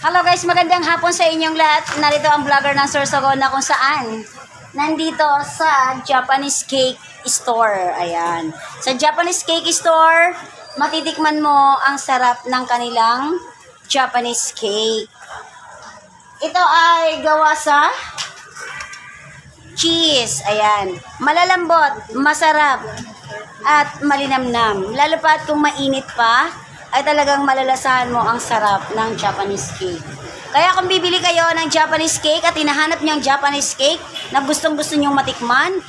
Hello guys, magandang hapon sa inyong lahat. Narito ang vlogger ng Sorsogon na kung saan nandito sa Japanese Cake Store. Ayan. Sa Japanese Cake Store, matitikman mo ang sarap ng kanilang Japanese cake. Ito ay gawa sa cheese. Ayan. Malalambot, masarap, at malinamnam. Lalo pa kung mainit pa, ay talagang malalasahan mo ang sarap ng Japanese cake. Kaya kung bibili kayo ng Japanese cake at hinahanap niyo ang Japanese cake na gustong-gusto niyong matikman,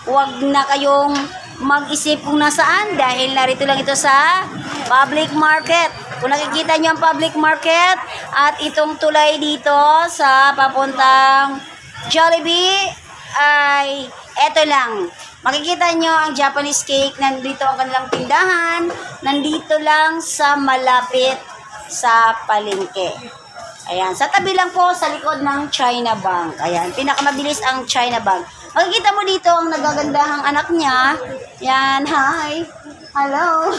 huwag na kayong mag-isip kung nasaan dahil narito lang ito sa public market. Kung nakikita niyo ang public market at itong tulay dito sa papuntang Jollibee ay eto lang. Makikita nyo ang Japanese cake, nandito ang kanilang tindahan, nandito lang sa malapit sa palengke. Ayan, sa tabi lang po sa likod ng China Bank. Ayan, pinakamabilis ang China Bank. Makikita mo dito ang nagagandahang anak niya. Yan, hi. Hello.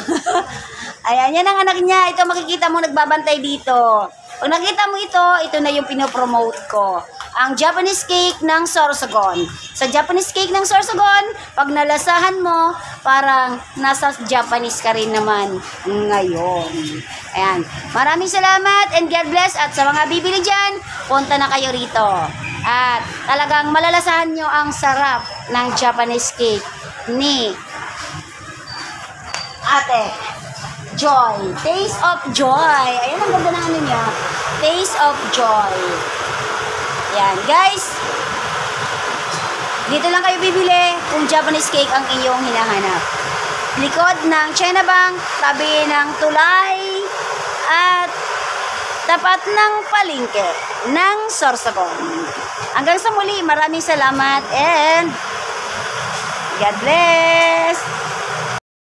Ayan, yan ang anak niya. Ito makikita mo nagbabantay dito. Pag nakita mo ito na yung pinopromote ko. Ang Japanese cake ng Sorsogon. Sa Japanese cake ng Sorsogon, pag nalasahan mo, parang nasa Japanese ka rin naman ngayon. Ayan. Maraming salamat and God bless. At sa mga bibili dyan, punta na kayo rito. At talagang malalasahan nyo ang sarap ng Japanese cake ni Ate Joy. Taste of Joy. Ayan ang ganda ng ano niya. Taste of Joy. Yan, guys. Dito lang kayo bibili kung Japanese cake ang iyong hinahanap. Likod ng China Bank, tabi ng tulay, at tapat ng palengke ng Sorsogon. Hanggang sa muli, maraming salamat and God bless!